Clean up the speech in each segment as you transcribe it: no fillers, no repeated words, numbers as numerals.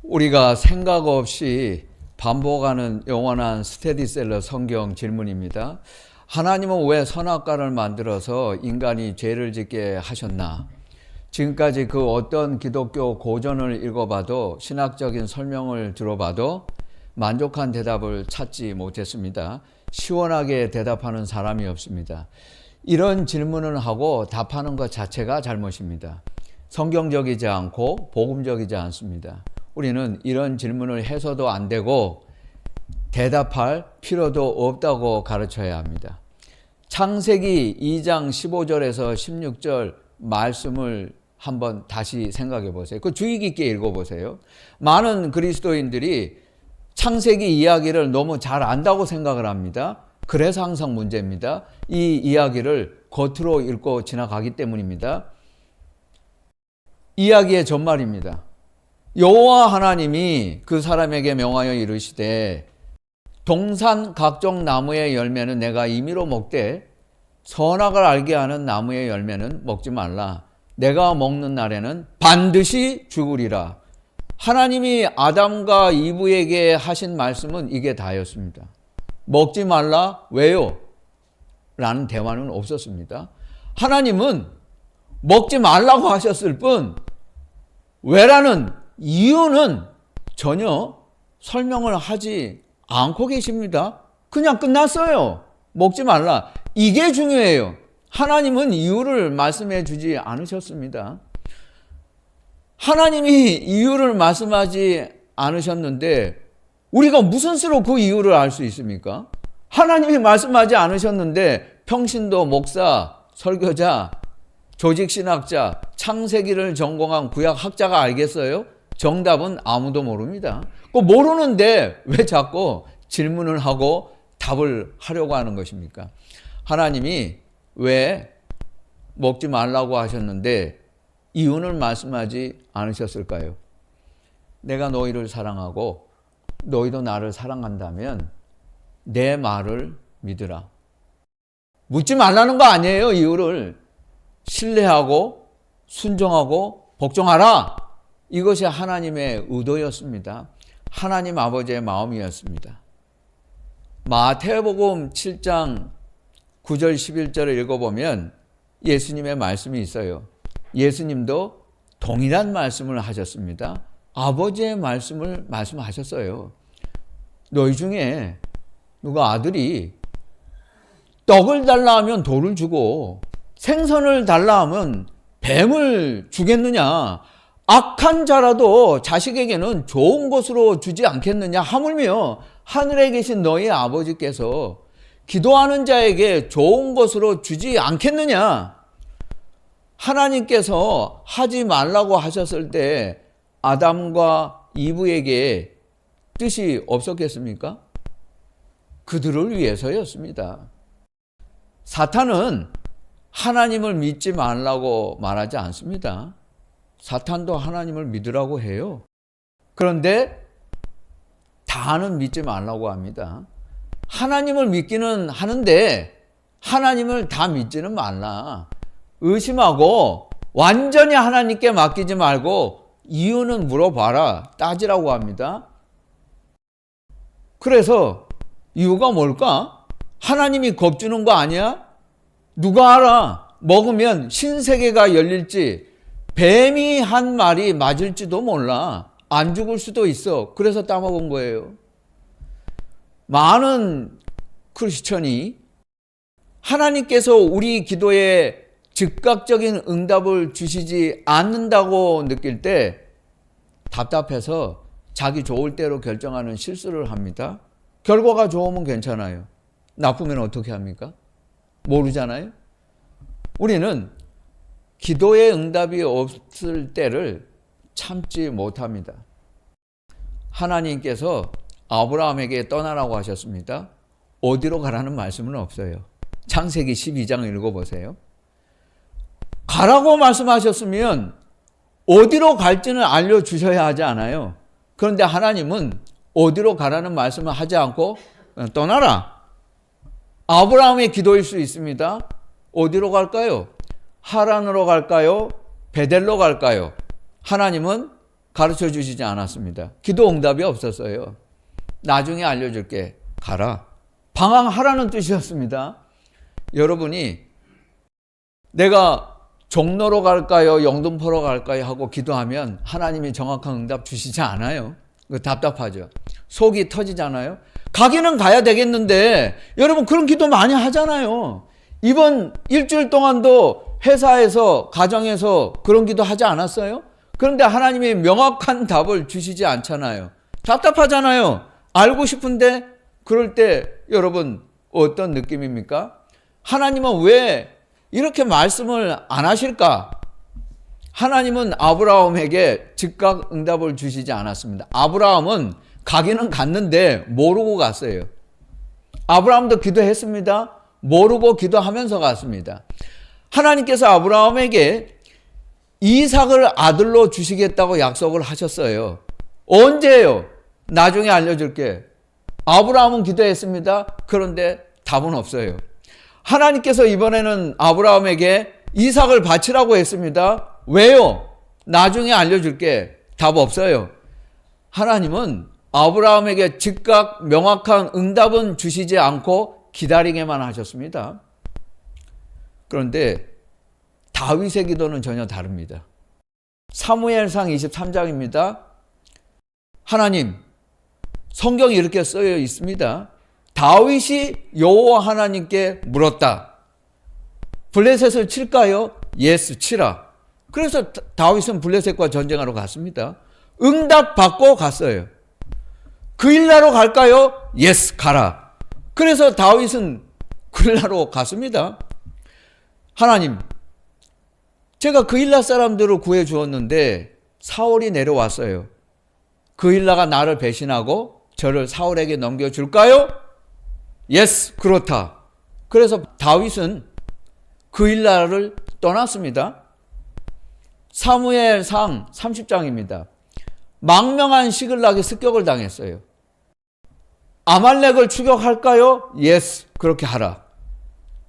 우리가 생각 없이 반복하는 영원한 스테디셀러 성경 질문입니다. 하나님은 왜 선악과를 만들어서 인간이 죄를 짓게 하셨나? 지금까지 그 어떤 기독교 고전을 읽어봐도 신학적인 설명을 들어봐도 만족한 대답을 찾지 못했습니다. 시원하게 대답하는 사람이 없습니다. 이런 질문을 하고 답하는 것 자체가 잘못입니다. 성경적이지 않고 복음적이지 않습니다. 우리는 이런 질문을 해서도 안 되고 대답할 필요도 없다고 가르쳐야 합니다. 창세기 2장 15절에서 16절 말씀을 한번 다시 생각해 보세요. 그 주의 깊게 읽어보세요. 많은 그리스도인들이 창세기 이야기를 너무 잘 안다고 생각을 합니다. 그래서 항상 문제입니다. 이 이야기를 겉으로 읽고 지나가기 때문입니다. 이야기의 전말입니다. 여호와 하나님이 그 사람에게 명하여 이르시되 동산 각종 나무의 열매는 내가 임의로 먹되 선악을 알게 하는 나무의 열매는 먹지 말라. 내가 먹는 날에는 반드시 죽으리라. 하나님이 아담과 이브에게 하신 말씀은 이게 다였습니다. 먹지 말라. 왜요? 라는 대화는 없었습니다. 하나님은 먹지 말라고 하셨을 뿐 왜라는 이유는 전혀 설명을 하지 않고 계십니다. 그냥 끝났어요. 먹지 말라. 이게 중요해요. 하나님은 이유를 말씀해 주지 않으셨습니다. 하나님이 이유를 말씀하지 않으셨는데 우리가 무슨 수로 그 이유를 알 수 있습니까? 하나님이 말씀하지 않으셨는데 평신도 목사, 설교자, 조직신학자, 창세기를 전공한 구약학자가 알겠어요? 정답은 아무도 모릅니다. 그 모르는데 왜 자꾸 질문을 하고 답을 하려고 하는 것입니까? 하나님이 왜 먹지 말라고 하셨는데 이유는 말씀하지 않으셨을까요? 내가 너희를 사랑하고 너희도 나를 사랑한다면 내 말을 믿으라. 묻지 말라는 거 아니에요. 이유를 신뢰하고 순종하고 복종하라. 이것이 하나님의 의도였습니다. 하나님 아버지의 마음이었습니다. 마태복음 7장 9절 11절을 읽어보면 예수님의 말씀이 있어요. 예수님도 동일한 말씀을 하셨습니다. 아버지의 말씀을 말씀하셨어요. 너희 중에 누가 아들이 떡을 달라 하면 돌을 주고 생선을 달라 하면 뱀을 주겠느냐? 악한 자라도 자식에게는 좋은 것으로 주지 않겠느냐? 하물며 하늘에 계신 너희 아버지께서 기도하는 자에게 좋은 것으로 주지 않겠느냐? 하나님께서 하지 말라고 하셨을 때 아담과 이브에게 뜻이 없었겠습니까? 그들을 위해서였습니다. 사탄은 하나님을 믿지 말라고 말하지 않습니다. 사탄도 하나님을 믿으라고 해요. 그런데 다는 믿지 말라고 합니다. 하나님을 믿기는 하는데 하나님을 다 믿지는 말라. 의심하고 완전히 하나님께 맡기지 말고 이유는 물어봐라. 따지라고 합니다. 그래서 이유가 뭘까? 하나님이 겁주는 거 아니야? 누가 알아? 먹으면 신세계가 열릴지 뱀이 한 말이 맞을지도 몰라. 안 죽을 수도 있어. 그래서 따먹은 거예요. 많은 크리스천이 하나님께서 우리 기도에 즉각적인 응답을 주시지 않는다고 느낄 때 답답해서 자기 좋을 대로 결정하는 실수를 합니다. 결과가 좋으면 괜찮아요. 나쁘면 어떻게 합니까? 모르잖아요. 우리는 기도의 응답이 없을 때를 참지 못합니다. 하나님께서 아브라함에게 떠나라고 하셨습니다. 어디로 가라는 말씀은 없어요. 창세기 12장 읽어보세요. 가라고 말씀하셨으면 어디로 갈지는 알려주셔야 하지 않아요. 그런데 하나님은 어디로 가라는 말씀을 하지 않고 떠나라. 아브라함의 기도일 수 있습니다. 어디로 갈까요? 하란으로 갈까요? 베델로 갈까요? 하나님은 가르쳐 주시지 않았습니다. 기도 응답이 없었어요. 나중에 알려줄게. 가라. 방황하라는 뜻이었습니다. 여러분이 내가 종로로 갈까요? 영등포로 갈까요? 하고 기도하면 하나님이 정확한 응답 주시지 않아요. 그 답답하죠. 속이 터지잖아요. 가기는 가야 되겠는데 여러분 그런 기도 많이 하잖아요. 이번 일주일 동안도 회사에서 가정에서 그런 기도 하지 않았어요? 그런데 하나님이 명확한 답을 주시지 않잖아요. 답답하잖아요. 알고 싶은데 그럴 때 여러분 어떤 느낌입니까? 하나님은 왜 이렇게 말씀을 안 하실까? 하나님은 아브라함에게 즉각 응답을 주시지 않았습니다. 아브라함은 가기는 갔는데 모르고 갔어요. 아브라함도 기도했습니다. 모르고 기도하면서 갔습니다. 하나님께서 아브라함에게 이삭을 아들로 주시겠다고 약속을 하셨어요. 언제예요? 나중에 알려줄게. 아브라함은 기도했습니다. 그런데 답은 없어요. 하나님께서 이번에는 아브라함에게 이삭을 바치라고 했습니다. 왜요? 나중에 알려줄게. 답 없어요. 하나님은 아브라함에게 즉각 명확한 응답은 주시지 않고 기다리게만 하셨습니다. 그런데 다윗의 기도는 전혀 다릅니다. 사무엘상 23장입니다. 하나님, 성경이 이렇게 쓰여 있습니다. 다윗이 여호와 하나님께 물었다. 블레셋을 칠까요? 예스, 치라. 그래서 다윗은 블레셋과 전쟁하러 갔습니다. 응답 받고 갔어요. 그일라로 갈까요? 예스, 가라. 그래서 다윗은 그일라로 갔습니다. 하나님, 제가 그일라 사람들을 구해 주었는데 사울이 내려왔어요. 그일라가 나를 배신하고 저를 사울에게 넘겨줄까요? 예스, 그렇다. 그래서 다윗은 그일라를 떠났습니다. 사무엘상 30장입니다. 망명한 시글락이 습격을 당했어요. 아말렉을 추격할까요? 예스, 그렇게 하라.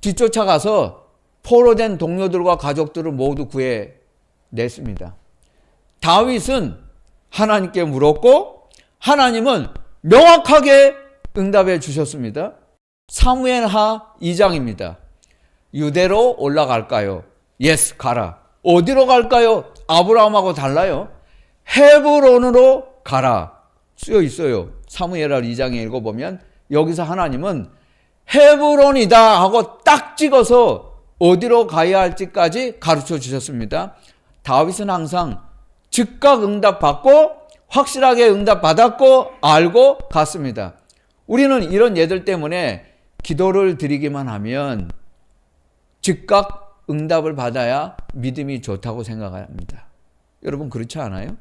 뒤쫓아가서 포로된 동료들과 가족들을 모두 구해냈습니다. 다윗은 하나님께 물었고 하나님은 명확하게 응답해 주셨습니다. 사무엘하 2장입니다. 유대로 올라갈까요? 예스, 가라. 어디로 갈까요? 아브라함하고 달라요. 헤브론으로 가라. 쓰여 있어요. 사무엘하 2장에 읽어보면 여기서 하나님은 헤브론이다 하고 딱 찍어서 어디로 가야 할지까지 가르쳐 주셨습니다. 다윗은 항상 즉각 응답 받고 확실하게 응답 받았고 알고 갔습니다. 우리는 이런 예들 때문에 기도를 드리기만 하면 즉각 응답을 받아야 믿음이 좋다고 생각합니다. 여러분 그렇지 않아요?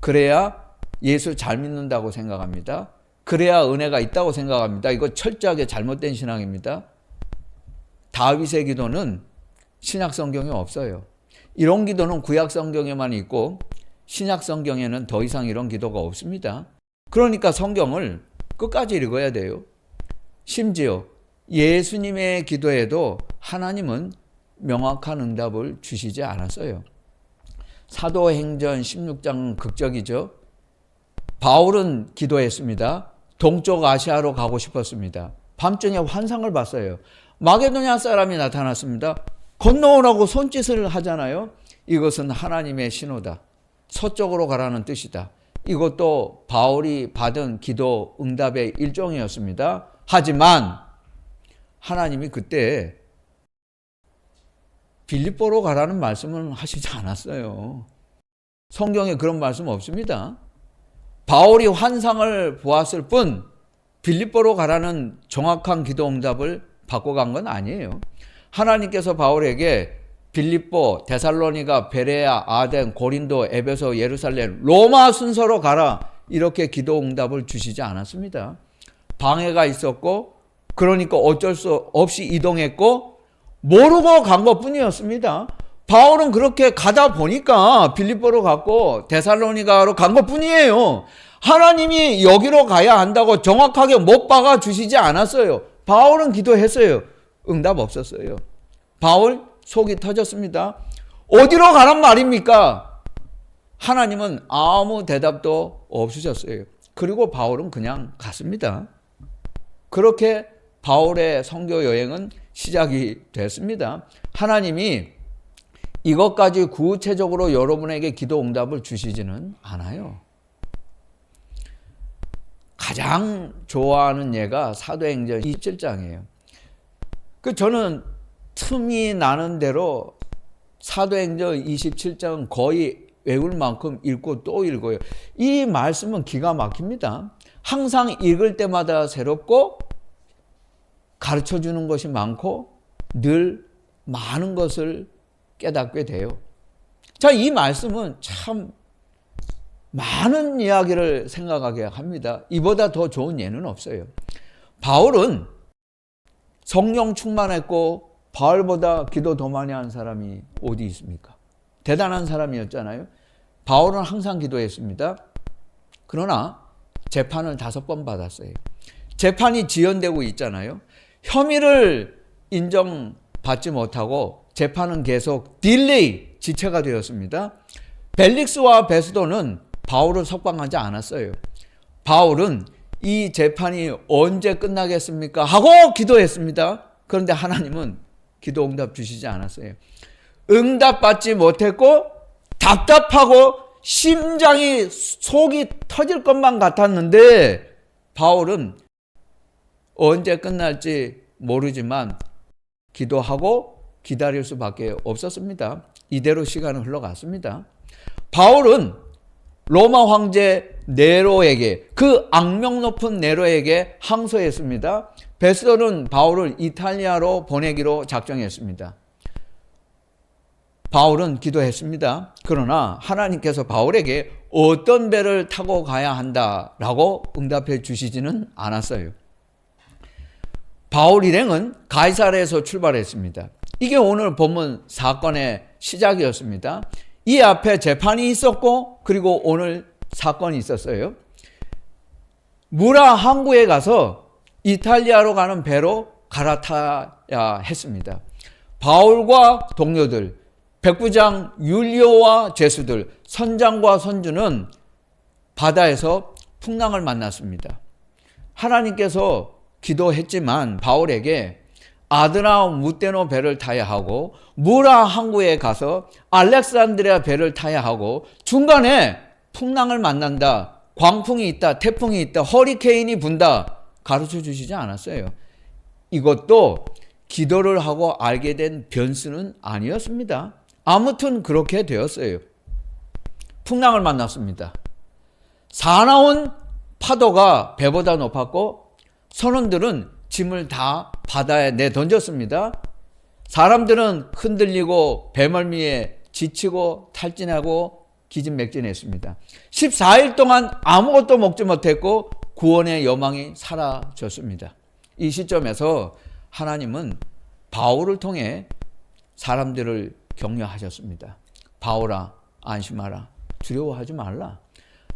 그래야 예수 잘 믿는다고 생각합니다. 그래야 은혜가 있다고 생각합니다. 이거 철저하게 잘못된 신앙입니다. 다윗의 기도는 신약 성경에 없어요. 이런 기도는 구약 성경에만 있고 신약 성경에는 더 이상 이런 기도가 없습니다. 그러니까 성경을 끝까지 읽어야 돼요. 심지어 예수님의 기도에도 하나님은 명확한 응답을 주시지 않았어요. 사도행전 16장 극적이죠. 바울은 기도했습니다. 동쪽 아시아로 가고 싶었습니다. 밤중에 환상을 봤어요. 마게도냐 사람이 나타났습니다. 건너오라고 손짓을 하잖아요. 이것은 하나님의 신호다. 서쪽으로 가라는 뜻이다. 이것도 바울이 받은 기도 응답의 일종이었습니다. 하지만 하나님이 그때 빌립보로 가라는 말씀은 하시지 않았어요. 성경에 그런 말씀 없습니다. 바울이 환상을 보았을 뿐 빌립보로 가라는 정확한 기도 응답을 받고 간 건 아니에요. 하나님께서 바울에게 빌립보, 데살로니가, 베레아, 아덴, 고린도, 에베소, 예루살렘, 로마 순서로 가라 이렇게 기도 응답을 주시지 않았습니다. 방해가 있었고 그러니까 어쩔 수 없이 이동했고 모르고 간 것뿐이었습니다. 바울은 그렇게 가다 보니까 빌립보로 갔고 데살로니가로 간 것뿐이에요. 하나님이 여기로 가야 한다고 정확하게 못 박아 주시지 않았어요. 바울은 기도했어요. 응답 없었어요. 바울 속이 터졌습니다. 어디로 가란 말입니까? 하나님은 아무 대답도 없으셨어요. 그리고 바울은 그냥 갔습니다. 그렇게 바울의 선교 여행은 시작이 됐습니다. 하나님이 이것까지 구체적으로 여러분에게 기도 응답을 주시지는 않아요. 가장 좋아하는 예가 사도행전 27장이에요. 저는 틈이 나는 대로 사도행전 27장 거의 외울 만큼 읽고 또 읽어요. 이 말씀은 기가 막힙니다. 항상 읽을 때마다 새롭고 가르쳐주는 것이 많고 늘 많은 것을 깨닫게 돼요. 자, 이 말씀은 참 많은 이야기를 생각하게 합니다. 이보다 더 좋은 예는 없어요. 바울은 성령 충만했고 바울보다 기도 더 많이 한 사람이 어디 있습니까? 대단한 사람이었잖아요. 바울은 항상 기도했습니다. 그러나 재판을 5번 받았어요. 재판이 지연되고 있잖아요. 혐의를 인정받지 못하고 재판은 계속 딜레이, 지체가 되었습니다. 벨릭스와 베스도는 바울을 석방하지 않았어요. 바울은 이 재판이 언제 끝나겠습니까? 하고 기도했습니다. 그런데 하나님은 기도 응답 주시지 않았어요. 응답받지 못했고 답답하고 심장이 속이 터질 것만 같았는데 바울은 언제 끝날지 모르지만 기도하고 기다릴 수밖에 없었습니다. 이대로 시간은 흘러갔습니다. 바울은 로마 황제 네로에게, 그 악명 높은 네로에게 항소했습니다. 베스도는 바울을 이탈리아로 보내기로 작정했습니다. 바울은 기도했습니다. 그러나 하나님께서 바울에게 어떤 배를 타고 가야 한다라고 응답해 주시지는 않았어요. 바울 일행은 가이사랴에서 출발했습니다. 이게 오늘 본문 사건의 시작이었습니다. 이 앞에 재판이 있었고 그리고 오늘 사건이 있었어요. 무라 항구에 가서 이탈리아로 가는 배로 갈아타야 했습니다. 바울과 동료들, 백부장 율리오와 죄수들, 선장과 선주는 바다에서 풍랑을 만났습니다. 하나님께서 기도했지만 바울에게 아드나 무테노 배를 타야 하고 무라 항구에 가서 알렉산드리아 배를 타야 하고 중간에 풍랑을 만난다, 광풍이 있다, 태풍이 있다, 허리케인이 분다 가르쳐 주시지 않았어요. 이것도 기도를 하고 알게 된 변수는 아니었습니다. 아무튼 그렇게 되었어요. 풍랑을 만났습니다. 사나운 파도가 배보다 높았고 선원들은 짐을 다 바다에 내던졌습니다. 사람들은 흔들리고 배멀미에 지치고 탈진하고 기진맥진했습니다. 14일 동안 아무것도 먹지 못했고 구원의 여망이 사라졌습니다. 이 시점에서 하나님은 바울을 통해 사람들을 격려하셨습니다. 바울아, 안심하라. 두려워하지 말라.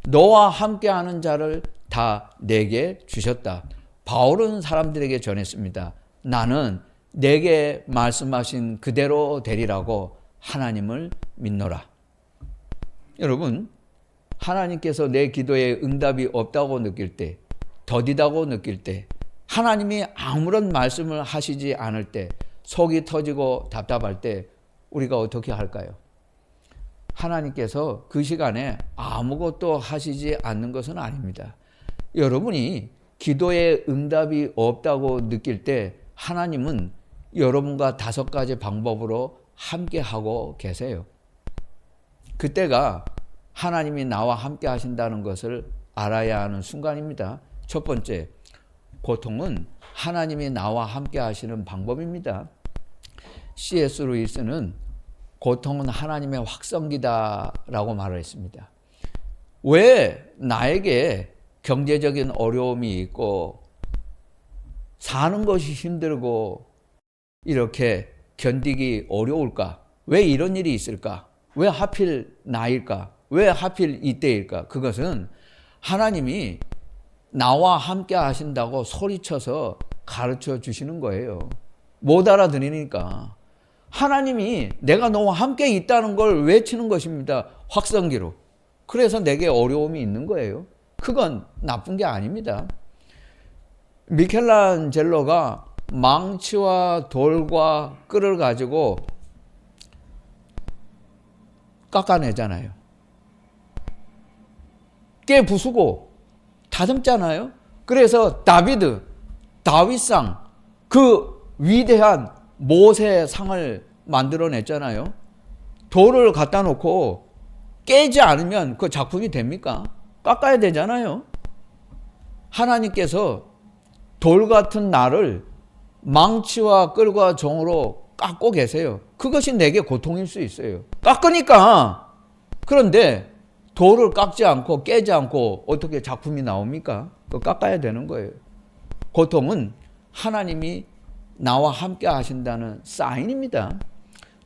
너와 함께하는 자를 다 내게 주셨다. 바울은 사람들에게 전했습니다. 나는 내게 말씀하신 그대로 되리라고 하나님을 믿노라. 여러분, 하나님께서 내 기도에 응답이 없다고 느낄 때, 더디다고 느낄 때, 하나님이 아무런 말씀을 하시지 않을 때, 속이 터지고 답답할 때 우리가 어떻게 할까요? 하나님께서 그 시간에 아무것도 하시지 않는 것은 아닙니다. 여러분이 기도에 응답이 없다고 느낄 때 하나님은 여러분과 5가지 방법으로 함께하고 계세요. 그때가 하나님이 나와 함께 하신다는 것을 알아야 하는 순간입니다. 첫 번째, 고통은 하나님이 나와 함께 하시는 방법입니다. C.S. 루이스는 고통은 하나님의 확성기다라고 말을 했습니다. 왜 나에게 경제적인 어려움이 있고 사는 것이 힘들고 이렇게 견디기 어려울까? 왜 이런 일이 있을까? 왜 하필 나일까? 왜 하필 이때일까? 그것은 하나님이 나와 함께 하신다고 소리쳐서 가르쳐 주시는 거예요. 못 알아들으니까. 하나님이 내가 너와 함께 있다는 걸 외치는 것입니다. 확성기로. 그래서 내게 어려움이 있는 거예요. 그건 나쁜 게 아닙니다. 미켈란젤로가 망치와 돌과 끌을 가지고 깎아내잖아요. 깨 부수고 다듬잖아요. 그래서 다윗상, 그 위대한 모세상을 만들어냈잖아요. 돌을 갖다 놓고 깨지 않으면 그 작품이 됩니까? 깎아야 되잖아요. 하나님께서 돌 같은 나를 망치와 끌과 종으로 깎고 계세요. 그것이 내게 고통일 수 있어요. 깎으니까. 그런데 돌을 깎지 않고 깨지 않고 어떻게 작품이 나옵니까? 그거 깎아야 되는 거예요. 고통은 하나님이 나와 함께 하신다는 사인입니다.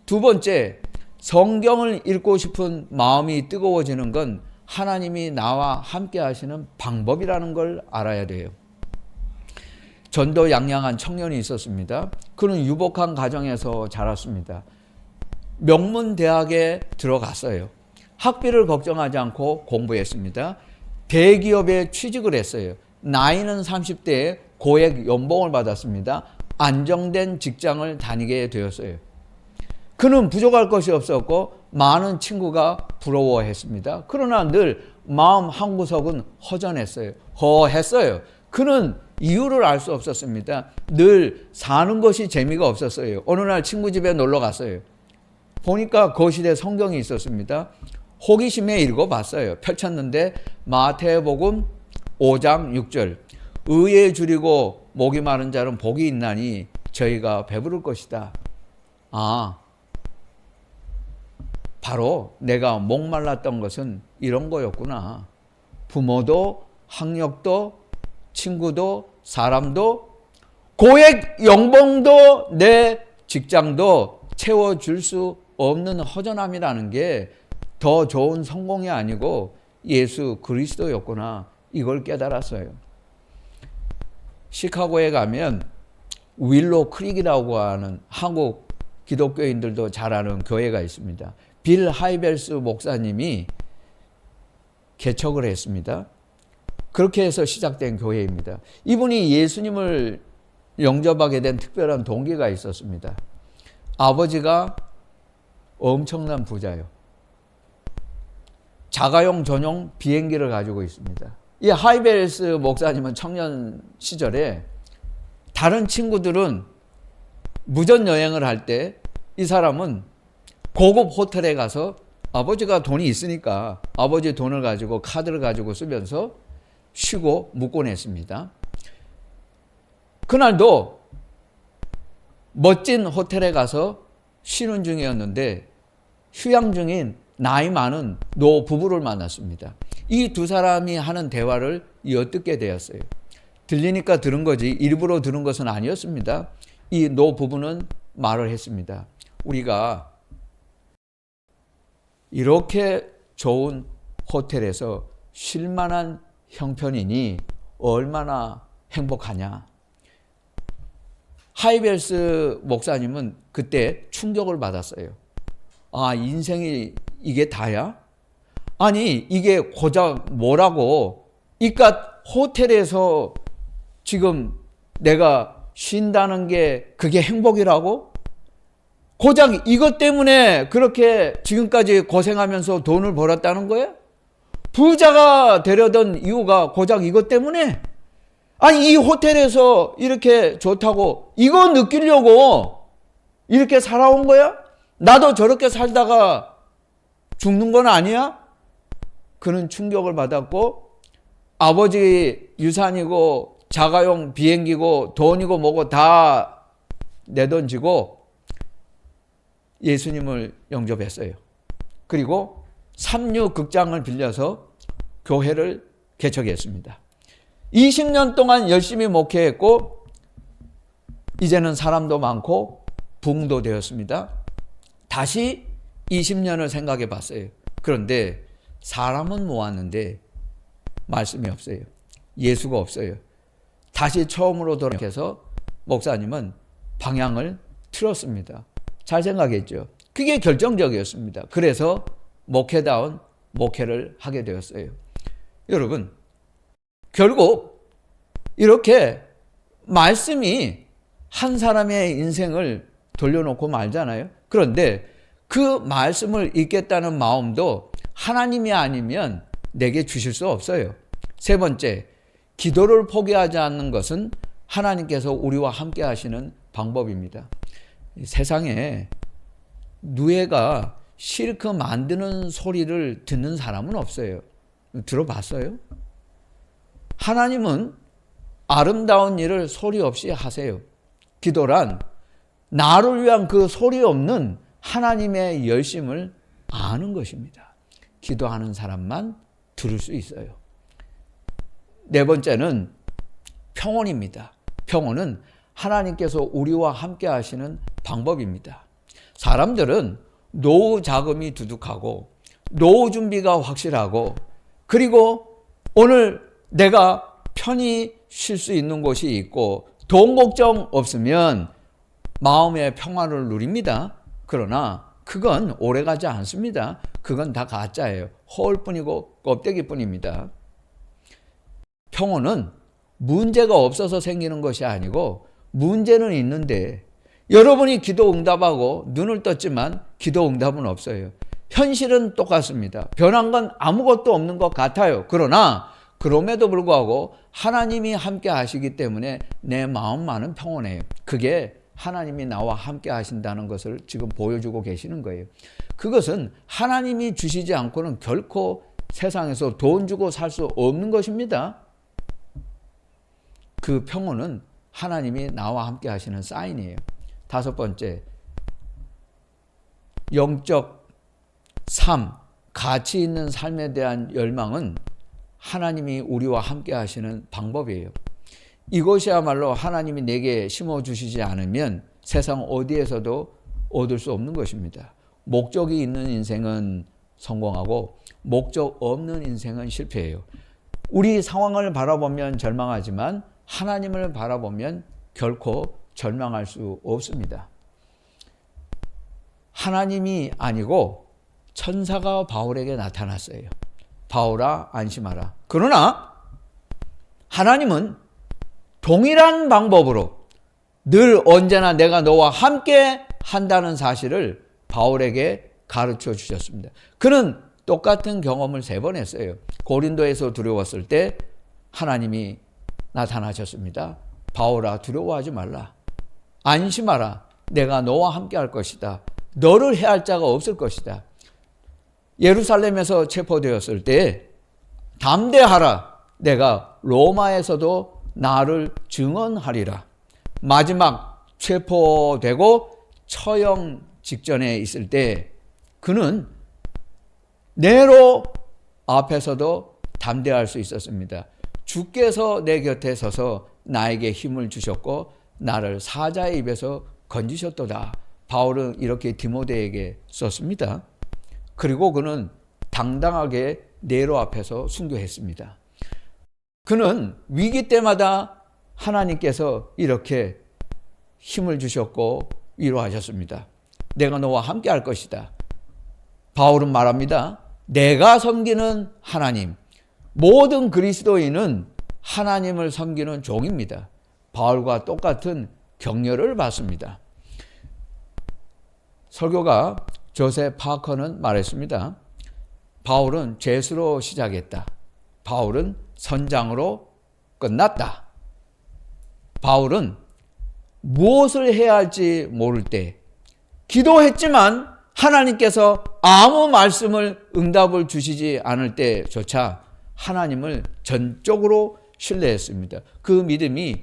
두 번째, 성경을 읽고 싶은 마음이 뜨거워지는 건 하나님이 나와 함께 하시는 방법이라는 걸 알아야 돼요. 전도양양한 청년이 있었습니다. 그는 유복한 가정에서 자랐습니다. 명문대학에 들어갔어요. 학비를 걱정하지 않고 공부했습니다. 대기업에 취직을 했어요. 나이는 30대에 고액 연봉을 받았습니다. 안정된 직장을 다니게 되었어요. 그는 부족할 것이 없었고 많은 친구가 부러워했습니다. 그러나 늘 마음 한구석은 허전했어요. 허했어요. 그는 이유를 알 수 없었습니다. 늘 사는 것이 재미가 없었어요. 어느 날 친구 집에 놀러 갔어요. 보니까 거실에 성경이 있었습니다. 호기심에 읽어봤어요. 펼쳤는데 마태복음 5장 6절, 의에 줄이고 목이 마른 자는 복이 있나니 저희가 배부를 것이다. 바로 내가 목말랐던 것은 이런 거였구나. 부모도 학력도 친구도 사람도 고액 연봉도 내 직장도 채워줄 수 없는 허전함이라는 게 더 좋은 성공이 아니고 예수 그리스도였구나. 이걸 깨달았어요. 시카고에 가면 윌로 크릭이라고 하는 한국 기독교인들도 잘 아는 교회가 있습니다. 빌 하이벨스 목사님이 개척을 했습니다. 그렇게 해서 시작된 교회입니다. 이분이 예수님을 영접하게 된 특별한 동기가 있었습니다. 아버지가 엄청난 부자요. 자가용 전용 비행기를 가지고 있습니다. 이 하이벨스 목사님은 청년 시절에 다른 친구들은 무전 여행을 할 때 이 사람은 고급 호텔에 가서 아버지가 돈이 있으니까 아버지 돈을 가지고 카드를 가지고 쓰면서 쉬고 묵곤 했습니다. 그날도 멋진 호텔에 가서 쉬는 중이었는데 휴양 중인 나이 많은 노 부부를 만났습니다. 이 두 사람이 하는 대화를 엿듣게 되었어요. 들리니까 들은 거지 일부러 들은 것은 아니었습니다. 이 노 부부는 말을 했습니다. 우리가 이렇게 좋은 호텔에서 쉴 만한 형편이니 얼마나 행복하냐. 하이벨스 목사님은 그때 충격을 받았어요. 인생이 이게 다야? 아니 이게 고작 뭐라고? 이깟 호텔에서 지금 내가 쉰다는 게 그게 행복이라고? 고작 이것 때문에 그렇게 지금까지 고생하면서 돈을 벌었다는 거야? 부자가 되려던 이유가 고작 이것 때문에? 아니 이 호텔에서 이렇게 좋다고 이거 느끼려고 이렇게 살아온 거야? 나도 저렇게 살다가 죽는 건 아니야? 그는 충격을 받았고 아버지 유산이고 자가용 비행기고 돈이고 뭐고 다 내던지고 예수님을 영접했어요. 그리고 삼류극장을 빌려서 교회를 개척했습니다. 20년 동안 열심히 목회했고 이제는 사람도 많고 부흥도 되었습니다. 다시 20년을 생각해 봤어요. 그런데 사람은 모았는데 말씀이 없어요. 예수가 없어요. 다시 처음으로 돌아가서 목사님은 방향을 틀었습니다. 잘 생각했죠. 그게 결정적이었습니다. 그래서 목회다운 목회를 하게 되었어요. 여러분, 결국 이렇게 말씀이 한 사람의 인생을 돌려놓고 말잖아요. 그런데 그 말씀을 읽겠다는 마음도 하나님이 아니면 내게 주실 수 없어요. 세 번째, 기도를 포기하지 않는 것은 하나님께서 우리와 함께 하시는 방법입니다. 세상에 누에가 실크 만드는 소리를 듣는 사람은 없어요. 들어봤어요? 하나님은 아름다운 일을 소리 없이 하세요. 기도란 나를 위한 그 소리 없는 하나님의 열심을 아는 것입니다. 기도하는 사람만 들을 수 있어요. 네 번째는 평온입니다. 평온은 하나님께서 우리와 함께 하시는 방법입니다. 사람들은 노후 자금이 두둑하고 노후 준비가 확실하고 그리고 오늘 내가 편히 쉴 수 있는 곳이 있고 돈 걱정 없으면 마음의 평화를 누립니다. 그러나 그건 오래가지 않습니다. 그건 다 가짜예요. 허울뿐이고 껍데기뿐입니다. 평온은 문제가 없어서 생기는 것이 아니고 문제는 있는데 여러분이 기도 응답하고 눈을 떴지만 기도 응답은 없어요. 현실은 똑같습니다. 변한 건 아무것도 없는 것 같아요. 그러나 그럼에도 불구하고 하나님이 함께 하시기 때문에 내 마음만은 평온해요. 그게 하나님이 나와 함께 하신다는 것을 지금 보여주고 계시는 거예요. 그것은 하나님이 주시지 않고는 결코 세상에서 돈 주고 살 수 없는 것입니다. 그 평온은 하나님이 나와 함께 하시는 사인이에요. 다섯 번째, 영적 삶, 가치 있는 삶에 대한 열망은 하나님이 우리와 함께 하시는 방법이에요. 이것이야말로 하나님이 내게 심어주시지 않으면 세상 어디에서도 얻을 수 없는 것입니다. 목적이 있는 인생은 성공하고 목적 없는 인생은 실패해요. 우리 상황을 바라보면 절망하지만 하나님을 바라보면 결코 절망할 수 없습니다. 하나님이 아니고 천사가 바울에게 나타났어요. 바울아 안심하라. 그러나 하나님은 동일한 방법으로 늘 언제나 내가 너와 함께 한다는 사실을 바울에게 가르쳐 주셨습니다. 그는 똑같은 경험을 3번 했어요. 고린도에서 두려웠을 때 하나님이 나타나셨습니다. 바울아 두려워하지 말라. 안심하라. 내가 너와 함께 할 것이다. 너를 해할 자가 없을 것이다. 예루살렘에서 체포되었을 때 담대하라. 내가 로마에서도 나를 증언하리라. 마지막 체포되고 처형 직전에 있을 때 그는 네로 앞에서도 담대할 수 있었습니다. 주께서 내 곁에 서서 나에게 힘을 주셨고 나를 사자의 입에서 건지셨도다. 바울은 이렇게 디모데에게 썼습니다. 그리고 그는 당당하게 네로 앞에서 순교했습니다. 그는 위기 때마다 하나님께서 이렇게 힘을 주셨고 위로하셨습니다. 내가 너와 함께 할 것이다. 바울은 말합니다. 내가 섬기는 하나님, 모든 그리스도인은 하나님을 섬기는 종입니다. 바울과 똑같은 격려를 받습니다. 설교가 조셉 파커는 말했습니다. 바울은 죄수로 시작했다. 바울은 선장으로 끝났다. 바울은 무엇을 해야 할지 모를 때 기도했지만 하나님께서 아무 말씀을 응답을 주시지 않을 때조차 하나님을 전적으로 신뢰했습니다. 그 믿음이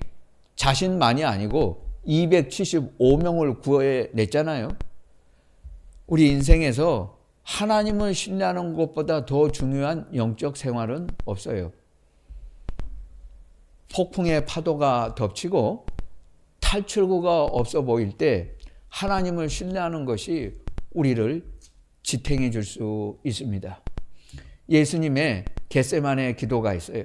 자신만이 아니고 275명을 구해냈잖아요. 우리 인생에서 하나님을 신뢰하는 것보다 더 중요한 영적 생활은 없어요. 폭풍의 파도가 덮치고 탈출구가 없어 보일 때 하나님을 신뢰하는 것이 우리를 지탱해 줄 수 있습니다. 예수님의 겟세마네 기도가 있어요.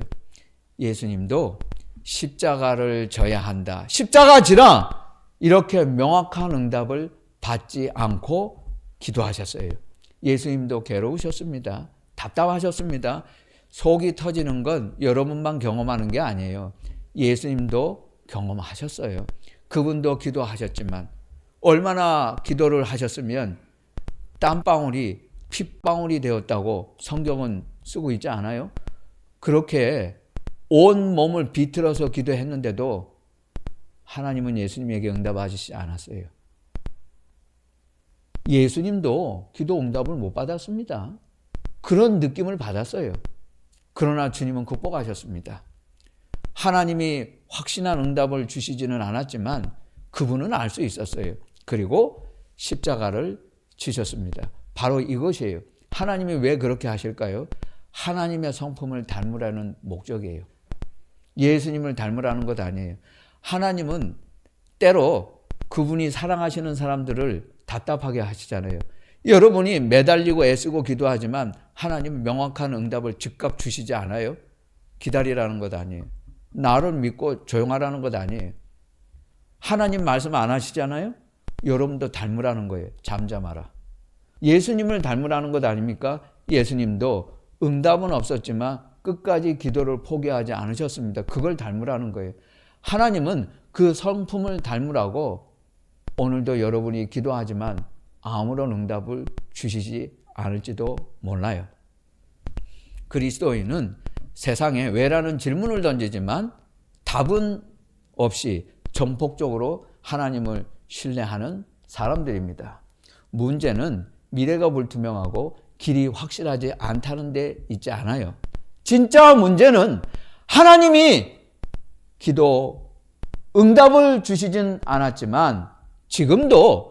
예수님도 십자가를 져야 한다. 십자가 지라! 이렇게 명확한 응답을 받지 않고 기도하셨어요. 예수님도 괴로우셨습니다. 답답하셨습니다. 속이 터지는 건 여러분만 경험하는 게 아니에요. 예수님도 경험하셨어요. 그분도 기도하셨지만 얼마나 기도를 하셨으면 땀방울이 핏방울이 되었다고 성경은 쓰고 있지 않아요? 그렇게 온 몸을 비틀어서 기도했는데도 하나님은 예수님에게 응답하시지 않았어요. 예수님도 기도 응답을 못 받았습니다. 그런 느낌을 받았어요. 그러나 주님은 극복하셨습니다. 하나님이 확신한 응답을 주시지는 않았지만 그분은 알 수 있었어요. 그리고 십자가를 지셨습니다. 바로 이것이에요. 하나님이 왜 그렇게 하실까요? 하나님의 성품을 닮으라는 목적이에요. 예수님을 닮으라는 것 아니에요. 하나님은 때로 그분이 사랑하시는 사람들을 답답하게 하시잖아요. 여러분이 매달리고 애쓰고 기도하지만 하나님은 명확한 응답을 즉각 주시지 않아요? 기다리라는 것 아니에요. 나를 믿고 조용하라는 것 아니에요. 하나님 말씀 안 하시잖아요? 여러분도 닮으라는 거예요. 잠잠하라. 예수님을 닮으라는 것 아닙니까? 예수님도 응답은 없었지만 끝까지 기도를 포기하지 않으셨습니다. 그걸 닮으라는 거예요. 하나님은 그 성품을 닮으라고 오늘도 여러분이 기도하지만 아무런 응답을 주시지 않을지도 몰라요. 그리스도인은 세상에 왜라는 질문을 던지지만 답은 없이 전폭적으로 하나님을 신뢰하는 사람들입니다. 문제는 미래가 불투명하고 길이 확실하지 않다는 데 있지 않아요. 진짜 문제는 하나님이 기도 응답을 주시진 않았지만 지금도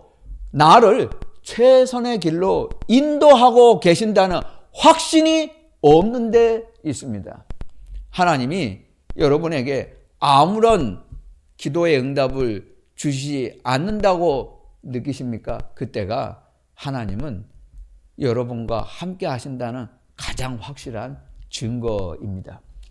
나를 최선의 길로 인도하고 계신다는 확신이 없는 데 있습니다. 하나님이 여러분에게 아무런 기도의 응답을 주시지 않는다고 느끼십니까? 그때가 하나님은 여러분과 함께 하신다는 가장 확실한 증거입니다.